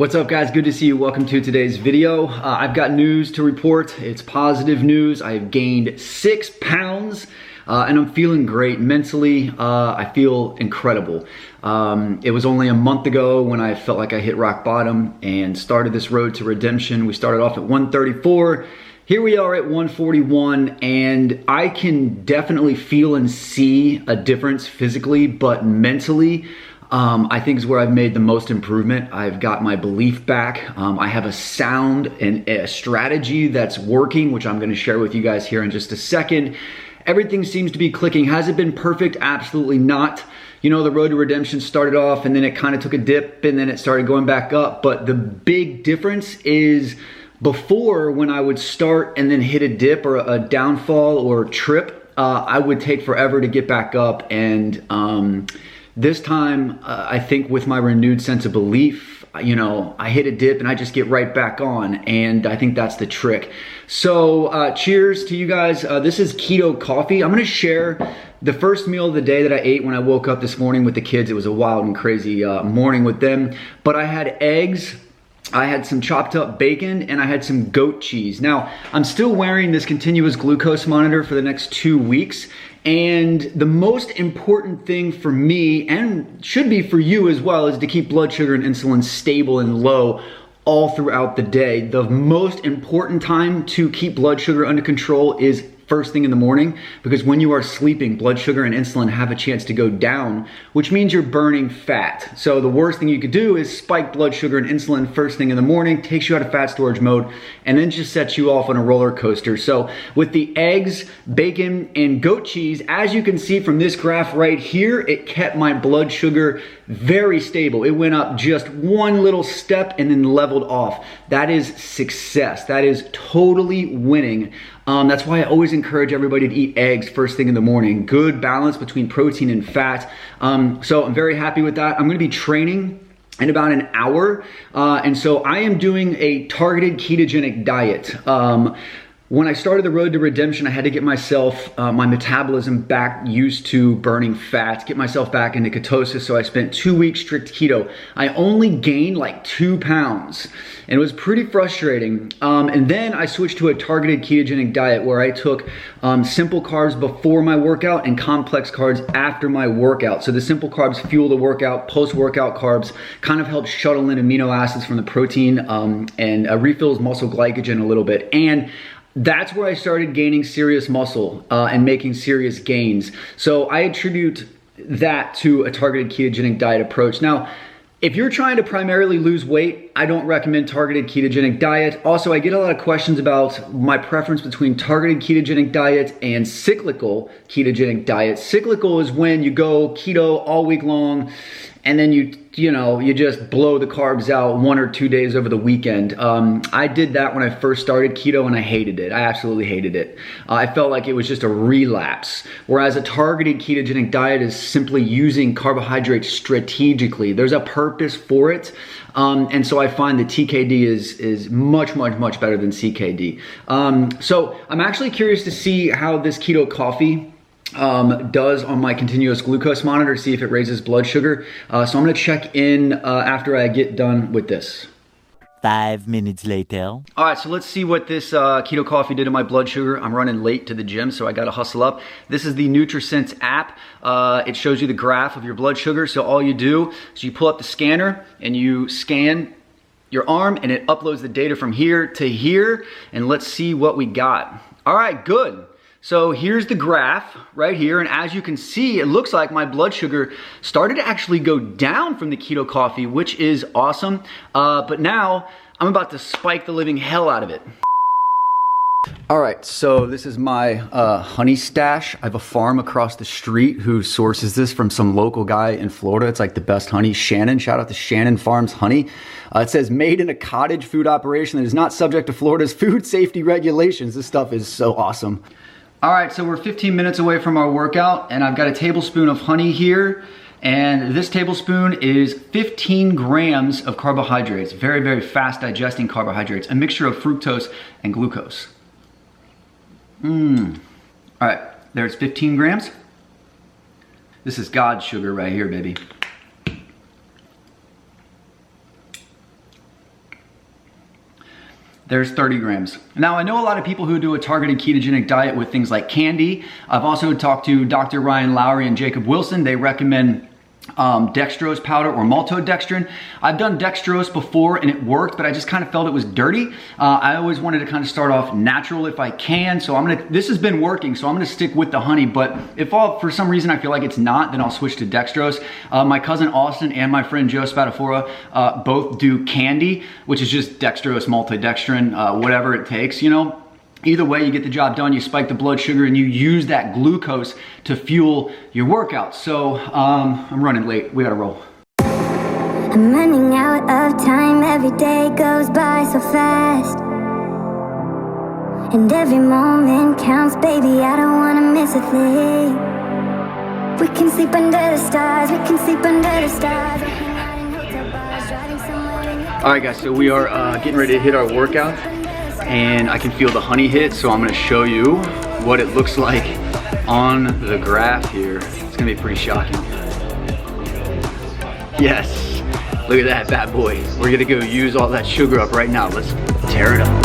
What's up, guys? Good to see you. Welcome to today's video. I've got news to report. It's positive news. I've gained 6 pounds and I'm feeling great mentally. I feel incredible. It was only a month ago when I felt like I hit rock bottom and started this road to redemption. We started off at 134. Here we are at 141, and I can definitely feel and see a difference physically, but mentally, I think is where I've made the most improvement. I've got my belief back. I have a sound and a strategy that's working, which I'm gonna share with you guys here in just a second. Everything seems to be clicking. Has it been perfect? Absolutely not. You know, the road to redemption started off and then it kind of took a dip and then it started going back up. But the big difference is before, when I would start and then hit a dip or a downfall or trip, I would take forever to get back up. And this time, I think with my renewed sense of belief, you know, I hit a dip and I just get right back on. And I think that's the trick. So cheers to you guys. This is Keto Coffee. I'm gonna share the first meal of the day that I ate when I woke up this morning with the kids. It was a wild and crazy morning with them. But I had eggs, I had some chopped up bacon, and I had some goat cheese. Now, I'm still wearing this continuous glucose monitor for the next 2 weeks. And the most important thing for me, and should be for you as well, is to keep blood sugar and insulin stable and low all throughout the day. The most important time to keep blood sugar under control is first thing in the morning, because when you are sleeping, blood sugar and insulin have a chance to go down, which means you're burning fat. So the worst thing you could do is spike blood sugar and insulin first thing in the morning, takes you out of fat storage mode, and then just sets you off on a roller coaster. So with the eggs, bacon, and goat cheese, as you can see from this graph right here, it kept my blood sugar very stable. It went up just one little step and then leveled off. That is success. That is totally winning. That's why I always encourage everybody to eat eggs first thing in the morning. Good balance between protein and fat. So I'm very happy with that. I'm gonna be training in about an hour. And so I am doing a targeted ketogenic diet. When I started the road to redemption, I had to get myself, my metabolism back used to burning fat, get myself back into ketosis. So I spent 2 weeks strict keto. I only gained like 2 pounds and it was pretty frustrating. And then I switched to a targeted ketogenic diet where I took simple carbs before my workout and complex carbs after my workout. So the simple carbs fuel the workout, post-workout carbs kind of help shuttle in amino acids from the protein and refills muscle glycogen a little bit. And that's where I started gaining serious muscle and making serious gains. So I attribute that to a targeted ketogenic diet approach. Now, if you're trying to primarily lose weight, I don't recommend targeted ketogenic diet. Also, I get a lot of questions about my preference between targeted ketogenic diet and cyclical ketogenic diet. Cyclical is when you go keto all week long and then you just blow the carbs out 1 or 2 days over the weekend. I did that when I first started keto and I hated it. I absolutely hated it. I felt like it was just a relapse. Whereas a targeted ketogenic diet is simply using carbohydrates strategically. There's a purpose for it. And so I find that TKD is much better than CKD. So I'm actually curious to see how this Keto Coffee does on my continuous glucose monitor, see if it raises blood sugar. So I'm gonna check in after I get done with this. 5 minutes later. All right, so let's see what this Keto Coffee did to my blood sugar. I'm running late to the gym, so I gotta hustle up. This is the NutriSense app. It shows you the graph of your blood sugar. So all you do is you pull up the scanner and you scan your arm and it uploads the data from here to here. And let's see what we got. All right, good. So here's the graph right here, and as you can see, it looks like my blood sugar started to actually go down from the Keto Coffee, which is awesome. But now I'm about to spike the living hell out of it. All right, so this is my honey stash. I have a farm across the street who sources this from some local guy in Florida. It's like the best honey. Shannon, shout out to Shannon Farms Honey. It says made in a cottage food operation that is not subject to Florida's food safety regulations. This stuff is so awesome. All right, so we're 15 minutes away from our workout and I've got a tablespoon of honey here. And this tablespoon is 15 grams of carbohydrates, very fast digesting carbohydrates, a mixture of fructose and glucose. All right, there's 15 grams. This is God's sugar right here, baby. there's 30 grams. Now, I know a lot of people who do a targeted ketogenic diet with things like candy. I've also talked to Dr. Ryan Lowry and Jacob Wilson. They recommend dextrose powder or maltodextrin. I've done dextrose before and it worked, but I just kind of felt it was dirty. I always wanted to kind of start off natural if I can. So this has been working, so I'm gonna stick with the honey, but if for some reason I feel like it's not, then I'll switch to dextrose. My cousin Austin and my friend Joe Spadafora both do candy, which is just dextrose, maltodextrin, whatever it takes, you know. Either way, you get the job done, you spike the blood sugar, and you use that glucose to fuel your workout. So I'm running late, we gotta roll. I'm running out of time, every day goes by so fast. And every moment counts, baby, I don't wanna miss a thing. We can sleep under the stars, we can sleep under the stars. All right guys, so we are getting ready to hit our workout. And I can feel the honey hit, so I'm gonna show you what it looks like on the graph here. It's gonna be pretty shocking. Yes, look at that bad boy. We're gonna go use all that sugar up right now. Let's tear it up.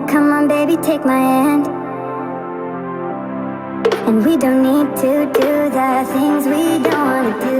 Come on, baby, take my hand. And we don't need to do the things we don't want to do.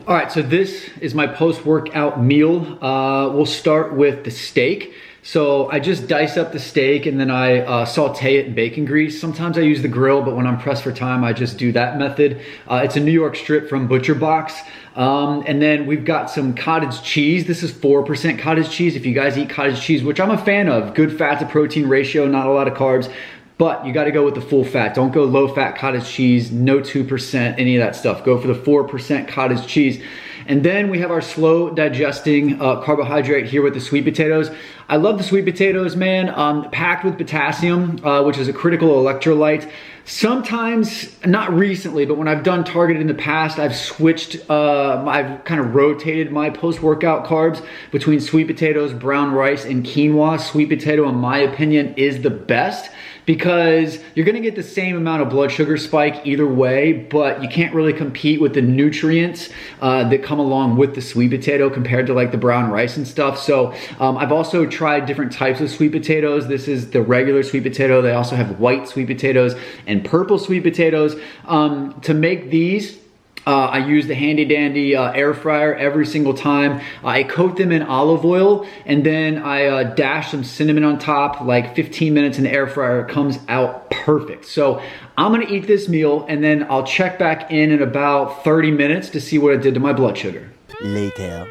All right, so this is my post-workout meal. We'll start with the steak. So I just dice up the steak and then I saute it in bacon grease. Sometimes I use the grill, but when I'm pressed for time, I just do that method. It's a New York strip from Butcher Box. And then we've got some cottage cheese. This is 4% cottage cheese. If you guys eat cottage cheese, which I'm a fan of, good fat to protein ratio, not a lot of carbs. But you gotta go with the full fat. Don't go low fat cottage cheese, no 2%, any of that stuff. Go for the 4% cottage cheese. And then we have our slow digesting carbohydrate here with the sweet potatoes. I love the sweet potatoes, man. Packed with potassium, which is a critical electrolyte. Sometimes, not recently, but when I've done targeted in the past, I've switched, I've kind of rotated my post-workout carbs between sweet potatoes, brown rice, and quinoa. Sweet potato, in my opinion, is the best because you're gonna get the same amount of blood sugar spike either way, but you can't really compete with the nutrients that come along with the sweet potato compared to like the brown rice and stuff. So I've also tried different types of sweet potatoes. This is the regular sweet potato. They also have white sweet potatoes and purple sweet potatoes. To make these, I use the handy dandy air fryer every single time. I coat them in olive oil and then I dash some cinnamon on top, like 15 minutes in the air fryer. It comes out perfect. So I'm gonna eat this meal and then I'll check back in about 30 minutes to see what it did to my blood sugar. Later.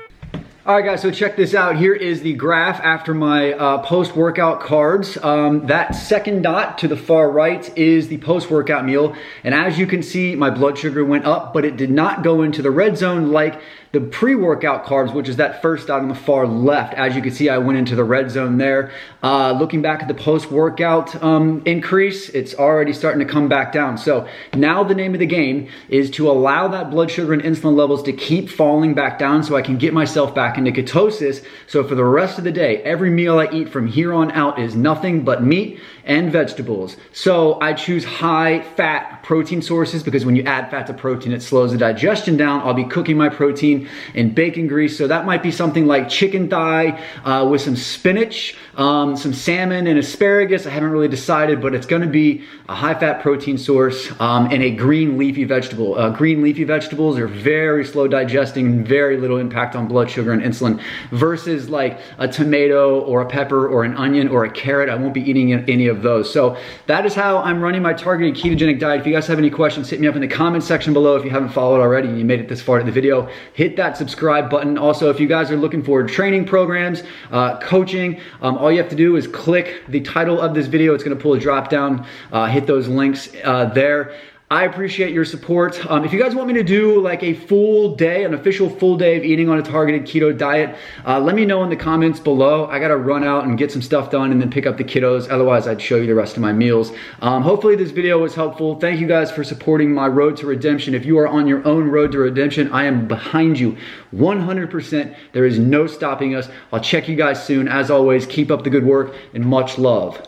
All right guys, so check this out. Here is the graph after my post-workout carbs. That second dot to the far right is the post-workout meal. And as you can see, my blood sugar went up, but it did not go into the red zone like the pre-workout carbs, which is that first dot on the far left. As you can see, I went into the red zone there. Looking back at the post-workout increase, it's already starting to come back down. So now the name of the game is to allow that blood sugar and insulin levels to keep falling back down so I can get myself back into ketosis. So for the rest of the day, every meal I eat from here on out is nothing but meat and vegetables. So I choose high fat protein sources because when you add fat to protein, it slows the digestion down. I'll be cooking my protein protein and bacon grease. So that might be something like chicken thigh with some spinach, some salmon and asparagus. I haven't really decided, but it's going to be a high-fat protein source and a green leafy vegetable. Green leafy vegetables are very slow digesting, very little impact on blood sugar and insulin versus like a tomato or a pepper or an onion or a carrot. I won't be eating any of those. So that is how I'm running my targeted ketogenic diet. If you guys have any questions, hit me up in the comment section below. If you haven't followed already and you made it this far in the video, hit that subscribe button. Also, if you guys are looking for training programs, coaching, all you have to do is click the title of this video. It's going to pull a drop down, hit those links there. I appreciate your support. If you guys want me to do like a full day, an official full day of eating on a targeted keto diet, let me know in the comments below. I gotta run out and get some stuff done and then pick up the kiddos. Otherwise, I'd show you the rest of my meals. Hopefully this video was helpful. Thank you guys for supporting my road to redemption. If you are on your own road to redemption, I am behind you 100%. There is no stopping us. I'll check you guys soon. As always, keep up the good work and much love.